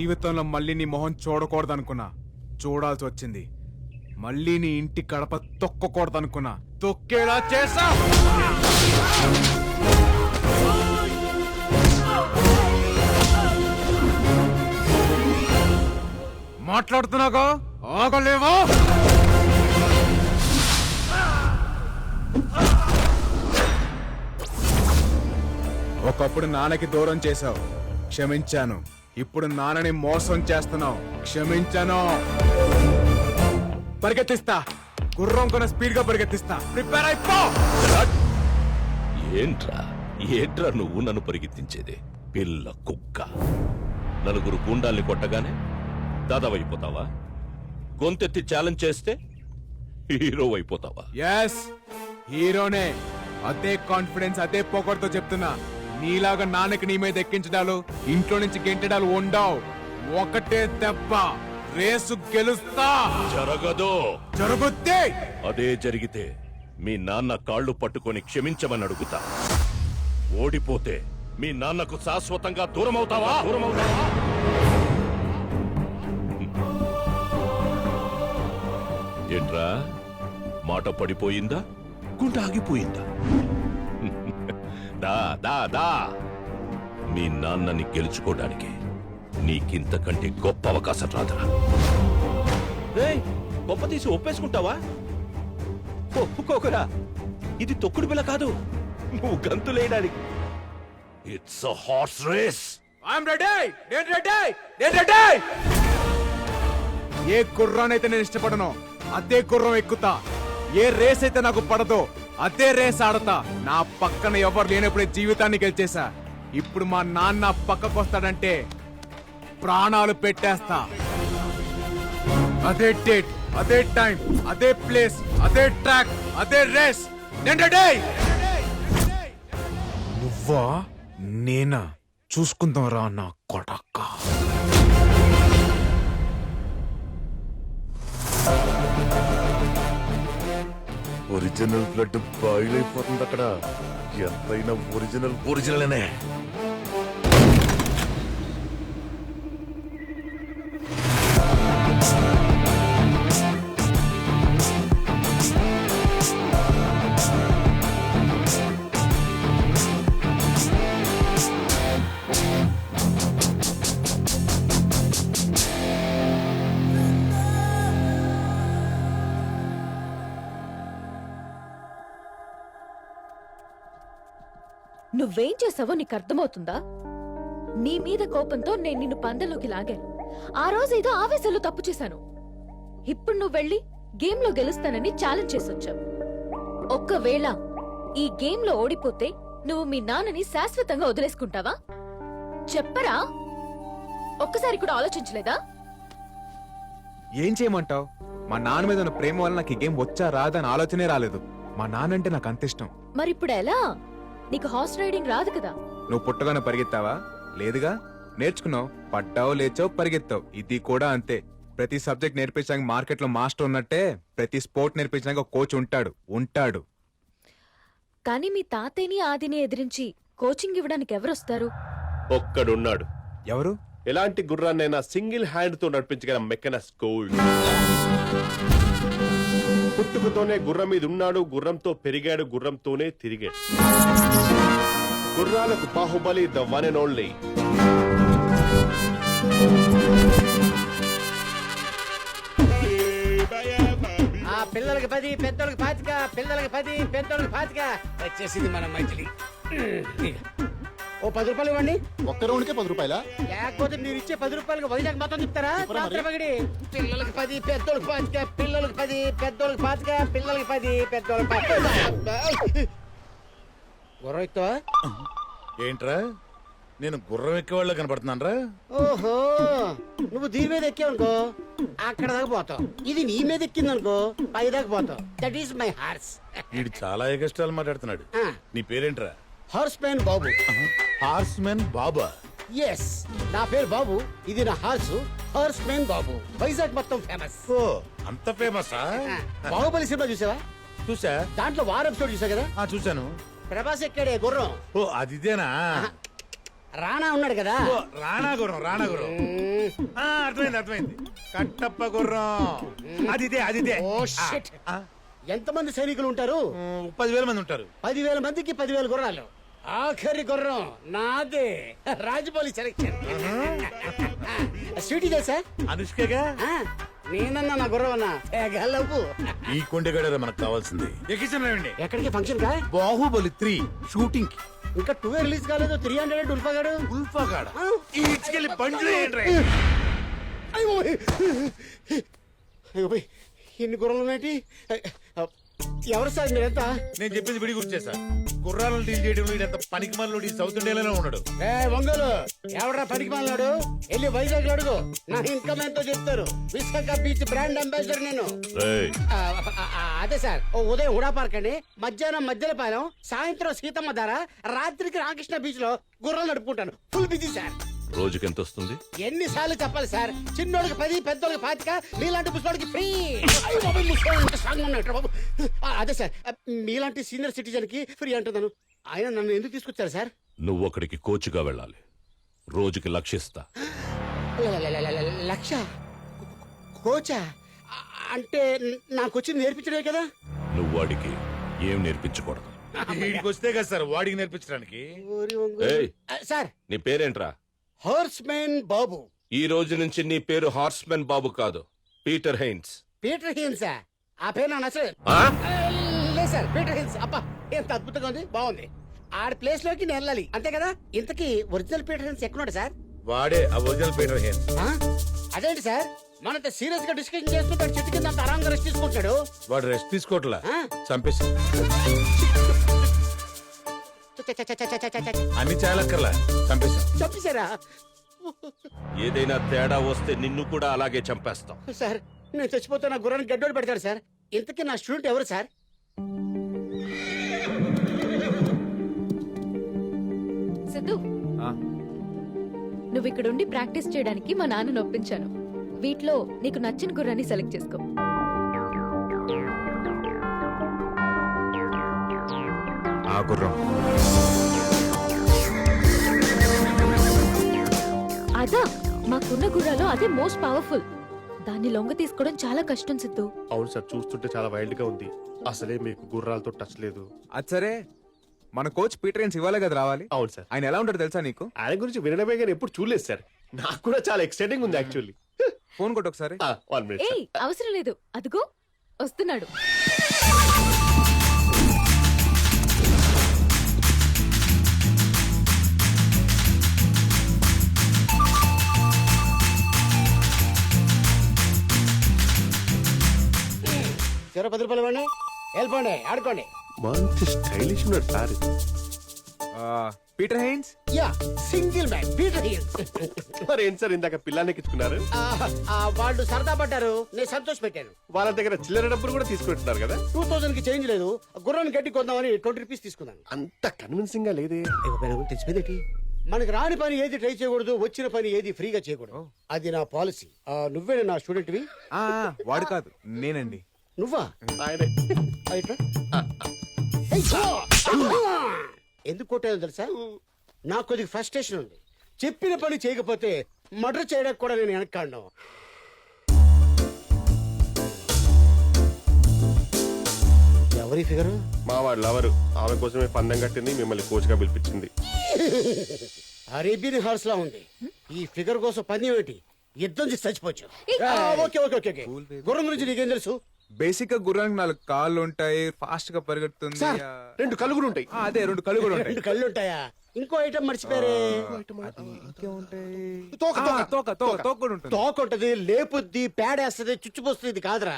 జీవితంలో మళ్ళీ నీ మొహం చూడకూడదనుకున్నా, చూడాల్సి వచ్చింది. మళ్ళీ నీ ఇంటి గడప తొక్కకూడదనుకున్నా, తొక్కేలా చేసా. మాట్లాడుతున్నాగా ఆగలేవా? ఒకప్పుడు నాన్నకి దూరం చేశావు, క్షమించాను. ఇప్పుడు నాన్నని మోసం చేస్తున్నావు, క్షమించాను. పరిగెత్తిస్తా, గుర్రం కొన స్పీడ్ గా పరిగెత్తిస్తా. ప్రిపేర్ అయిపో. ఏంట్రా నువ్వు నన్ను పరిగెత్తించేది? పిల్ల కుక్క. నలుగురు గుండాల్ని కొట్టగానే దాదావైపోతావా? గొంతెత్తి ఛాలెంజ్ చేస్తే హీరో అయిపోతావా? ఎస్, హీరోనే. అదే కాన్ఫిడెన్స్, అదే పొగర్తో చెప్తున్నా. నీలాగా నాన్నకి నీ మీద ఎక్కించడాలు, ఇంట్లో నుంచి గెంటడాలు ఉండవు. ఒకటే దెబ్బ, రేసు గెలుస్తా. జరగదు. జరుగుద్ది. అదే జరిగితే మీ నాన్న కాళ్ళు పట్టుకొని క్షమించమని అడుగుతా. ఓడిపోతే మీ నాన్నకు శాశ్వతంగా దూరమవుతావా? ఏంట్రా, మాట పడిపోయిందా? గుండె ఆగిపోయిందా? దా దా దా. మీ నాన్నని గెలుచుకోవడానికి నీకింతకంటే గొప్ప అవకాశం రాదురా. గొప్ప తీసి ఒప్పేసుకుంటావా? ఒప్పుకోకురా. ఇది తొక్కుడు పిల్ల కాదు, నువ్వు గంతులేయడానికి. It's a horse race. I'm ready. నేను రెడీ. నేను రెడీ. ఏ గుర్రానైతే నేను ఇష్టపడను అదే గుర్రం ఎక్కుతా. ఏ రేస్ అయితే నాకు పడదో అదే రేస్ ఆడతా. నా పక్కన ఎవరు లేనప్పుడే జీవితాన్ని గెలిచేశా. ఇప్పుడు మా నాన్న పక్కకు వస్తాడంటే ప్రాణాలు పెట్టేస్తా. అదే డేట్, అదే టైం, అదే ప్లేస్, అదే ట్రాక్, అదే రేస్. నేను రెడీ. నువ్వా నేనా చూసుకుందాం రా నా కొడక. ఒరిజినల్ బ్లడ్ బాయిల్ అయిపోతుంది అక్కడ. ఎంతైనా ఒరిజినల్. నువ్వేం చేసావో నీకు అర్థమవుతుందా? నీ మీద కోపంతో నేను నిన్ను పందెంలోకి లాగాను. ఆ రోజు ఏదో ఆవేశంలో తప్పు చేశాను. ఇప్పుడు నువ్వు వెళ్ళి గేమ్ లో గెలుస్తానని ఛాలెంజ్ చేసొచ్చావు. ఒక్కవేళ ఈ గేమ్ లో ఓడిపోతే నువ్వు మీ నాన్నని శాశ్వతంగా వదిలేసుకుంటావా? చెప్పరా? ఒక్కసారి కూడా ఆలోచించలేదా? ఏం చేయమంటావు? మా నాన్న మీద ఉన్న ప్రేమ వల్ల నాకు ఈ గేమ్ వచ్చా రాదా అని ఆలోచనే రాలేదు. మా నాన్న అంటే నాకు అంత ఇష్టం. మరిప్పుడు ఎలా? నీకు హార్స్ రైడింగ్ రాదు కదా? నువ్వు పుట్టగానే పరిగెత్తావా? లేదుగా. నేర్చుకున్నావు, పడ్డావు, లేచావు, పరిగెత్తావు. ఇది కూడా అంతే. ప్రతి సబ్జెక్ట్ నేర్పించడానికి మార్కెట్ లో మాస్టర్ ఉన్నట్టే ప్రతి స్పోర్ట్ నేర్పించడానికి ఒక కోచ్ ఉంటాడు. కానీ మీ తాతయ్యని ఆదిని ఎదిరించి కోచింగ్ ఇవ్వడానికి ఎవరొస్తారు? ఒక్కడున్నాడు. ఎవరు? ఎలాంటి గుర్రాన్నైనా సింగిల్ హ్యాండ్ తో నడిపించగల మెకనస్ గోల్డ్. పుట్టుకతోనే గుర్రం మీద ఉన్నాడు, గుర్రంతో పెరిగాడు, గుర్రంతోనే తిరిగాడు. గుర్రాలకు Baahubali, the one and only. పిల్లలకి 10, పెద్దోళ్ళకి 25, పిల్లలకి 10, పెద్దోళ్ళకి 25. వచ్చేసింది మన మైథిలి. ఓ 10 రూపాయలు ఇవ్వండి. ఒక్క రౌండ్కే 10 రూపాయలా? లేకపోతే మీరు ఇచ్చే 10 రూపాయలకి వైజాగ్ మొత్తం చెప్తారా? పిల్లలకి 10, పెద్దోళ్ళకి 25, పిల్లలకి 10, పెద్దోళ్ళకి 25, పిల్లలకి 10, పెద్దోళ్ళకి 25. గుర్రం ఎక్కువ? ఏంట్రా, నేను గుర్రం ఎక్కేవాళ్ళ కనపడుతున్నానరా? ఓహో, నువ్వు దీని మీద ఎక్కావనుకో అక్కడ దాకా పోతావు. ఇది నీ మీద ఎక్కిందనుకో పై దాకా పోతావు. That is my horse. వీడు చాలా ఎగస్ట్రాలు మాట్లాడుతున్నాడు. నీ పేరేంట్రా? హార్స్ మ్యాన్ బాబు. హార్స్ మ్యాన్ బాబా? ఎస్, నా పేరు బాబు. ఇది నా హార్స్ మ్యాన్ బాబు. వైజాగ్ మొత్తం ఫేమస్. ఓ, అంత ఫేమసా? బాహుబలి సినిమా చూసావా? చూసా. దాంట్లో వార్ ఎపిసోడ్ చూసా కదా? చూసాను. ప్రభాస్ ఎక్కాడే గుర్రం. ఓ, అదిదేనా? రానా ఉన్నాడు కదా ఓ, రాణా గుర్రం రాణా గుర్రం అర్థమైంది అర్థమైంది కట్టప్ప గుర్రం అదిదే ఓ షిట్ ఎంతమంది సైనికులు ఉంటారు 10,000 మంది ఉంటారు 10,000 మందికి 10,000 గుర్రాలు ఆఖరి గుర్రం నాదే రాజమౌళి సెలెక్షన్ స్వీటీ తెలుసా అనుష్కగా నేనన్నా నా గుర్రం అన్నా గల్లవు ఈ కొండగడ మనకు కావాల్సింది ఎక్కించండి ఎక్కడికి ఫంక్షన్ కా బాహుబలి 3 షూటింగ్ కి ఇంకా 2 రిలీజ్ కాలేదు 300 ఉల్ఫాగాడు ఉల్ఫాగాడ ఈడ్చుకెళ్ళి బండ్లు వేయండి రా. అయ్యో పోయ్, ఎన్ని గుర్రాలు ఉన్నాయి ఎవరు సార్ మీరెంత నేను చెప్పింది విడి గుర్తు చేశా గుర్రాలను డీల్ చేయడంలో ఇదంత పనికి మనలో సౌత్ ఇండియాలోనే ఉన్నాడు ఒంగోలు ఎవడరా పనికి మాలినాడు వెళ్ళి వైజాగ్ అడుగు నా ఇన్కమ్ ఎంతో చెప్తారు విశాఖ బీచ్ బ్రాండ్ అంబాసిడర్ నేను రేయ్, అదే సార్ ఓ ఉదయం హుడా పార్క్ అండి మధ్యాహ్నం మధ్యలపాలెం సాయంత్రం సీతమ్మ ధార రాత్రికి రామకృష్ణ బీచ్ లో గుర్రాలు నడుపుకుంటాను ఫుల్ బిజీ సార్ రోజుకి ఎంత వస్తుంది? ఎన్నిసార్లు చెప్పాలి సార్ చిన్నోడికి 10 పెద్దోడికి 25 మీలాంటి ముసలోడికి ఫ్రీ అదే సార్ మీలాంటి సీనియర్ సిటిజన్ కి ఫ్రీ అంటున్నాను ఆయన నన్ను ఎందుకు తీసుకొచ్చారు సార్ నువ్వు అక్కడికి కోచ్గా వెళ్ళాలి. రోజుకి లక్షిస్తా. లక్ష కోచా అంటే నాకు వచ్చి నేర్పించడే కదా నువ్వు వాడికి ఏం నేర్పించకూడదు. వీడికి వస్తే కదా సార్ వాడికి నేర్పించడానికి ఏయ్, సార్ నీ పేరేంట్రా? హార్స్ మెన్ బాబు ఈ రోజు నుంచి నీ పేరు హార్స్మెన్ బాబు కాదు, పీటర్ హెయిన్స్. పీటర్ హిల్స్ ఆ పేరు నా నచ్చలేదు ఆ? లేదు సార్ పీటర్ హిల్స్ అబ్బా ఎంత అద్భుతంగా ఉంది బాగుంది ఆడి ప్లేస్ లోకి నేను వెళ్ళాలి అంతే కదా ఇంతకీ ఒరిజినల్ పీటర్ హిల్స్ ఎక్కడున్నాడు సార్ వాడే ఆ ఒరిజినల్ పీటర్ హెయిన్స్ ఆ? అదేంటి సార్ మనతో సీరియస్ గా డిస్కషన్ చేస్తుంటాడు చెట్టు కింద అంత ఆరాంగా రెస్ట్ తీసుకుంటాడు వాడు రెస్ట్ తీసుకోవట్లా ఆ? చంపేసి అన్ని చాలక్కర్లా చంపేసి చంపేశారా ఏదైనా తేడా వస్తే నిన్ను కూడా అలాగే చంపేస్తాం. సార్ నేను చచ్చిపోతే నా గుర్రానికి గడ్డోడు పెడతాడు సార్ ఇంతకీ నా స్టూడెంట్ ఎవరు సార్ సిద్ధు నువ్వు ఇక్కడుండి ప్రాక్టీస్ చేయడానికి మా నాన్నను ఒప్పించాను. వీటిలో నీకు నచ్చిన గుర్రాన్ని సెలెక్ట్ చేసుకో. ఆ గుర్రం అదా మాకున్న గుర్రాలో అదే మోస్ట్ పవర్ఫుల్. దాన్ని లొంగ తీసుకోవడం చాలా కష్టం సిద్ధు. అవును సార్ చూస్తుంటే చాలా వైల్డ్ గా ఉంది. అసలే మీకు గుర్రాలతో టచ్ లేదు. అది సరే, మన కోచ్ పీటర్ హెయిన్స్ ఇవ్వాలే కదా రావాలి. అవును సార్, ఆయన ఎలా ఉంటాడు తెలుసా నీకు? ఆయన గురించి వినడమే కానీ ఎప్పుడు చూడలేదు సార్. నాకు కూడా చాలా ఎక్సైటింగ్ ఉంది యాక్చువల్లీ. ఫోన్ కొట్టు ఒకసారి. 1 minute ఏయ్ అవసరం లేదు, అదిగో వస్తున్నాడు. చివరి 10 రూపాయలు ఇవ్వండి వెళ్ళిపోండి ఆడుకోండి మంచి స్టైలిష్ ఉన్నాడు sir. Peter Haynes yeah single man Peter Hills మరి ఏంటి సార్ ఇందాక పిల్లాన్ని ఎక్కించుకున్నారు? వాళ్ళు సరదా పడ్డారు నేను సంతోష పెట్టాను వాళ్ళ దగ్గర చిల్లర డబ్బులు కూడా తీసుకుంటున్నారు కదా. 2000 కి చేంజ్ లేదు గుర్రాన్ని గట్టి కొందామని 20 రూపీస్ తీసుకున్నాను అంత కన్విన్సింగ్ గా లేదే. తెలిసిపోయింది మనకి రాని పని ఏది ట్రై చేయకూడదు వచ్చిన పని ఏది ఫ్రీగా చేయకూడదు అది నా పాలసీ నువ్వే నా స్టూడెంట్వి వాడు కాదు నేనండి. నువ్వా ఆయనే. అయితే ఎందుకు కొట్టాను తెలుసా నాకు కొద్దిగా ఫ్రస్ట్రేషన్ ఉంది చెప్పిన పని చేయకపోతే మర్డర్ చేయడానికి కూడా నేను వెనక్కాను ఎవరి ఫిగరు మా వాళ్ళ లవరు ఆమె కోసమే పందెం కట్టింది, మిమ్మల్ని కోచ్ గా పిలిపించింది. అరేబియన్ హార్స్ లా ఉంది ఈ ఫిగర్ కోసం పని ఏమిటి యుద్ధం చేసి చచ్చిపోవచ్చు ఓకే ఓకే ఓకే గుర్రం గురించి నీకేం తెలుసు బేసిక్ గా గుర్రానికి 4 కాళ్ళు ఉంటాయి, ఫాస్ట్ గా పరిగెడుతుంది. సార్, 2 కళ్ళు కూడా ఉంటాయి. అదే 2 కళ్ళు కూడా ఉంటాయి. 2 కళ్ళు ఉంటాయా ఇంకో ఐటమ్ మర్చిపోయారే తోక కూడా ఉంటుంది. తోక ఉంటది లేపుద్ది పేడేస్తది చుచ్చుపోస్తుంది ఇది కాదురా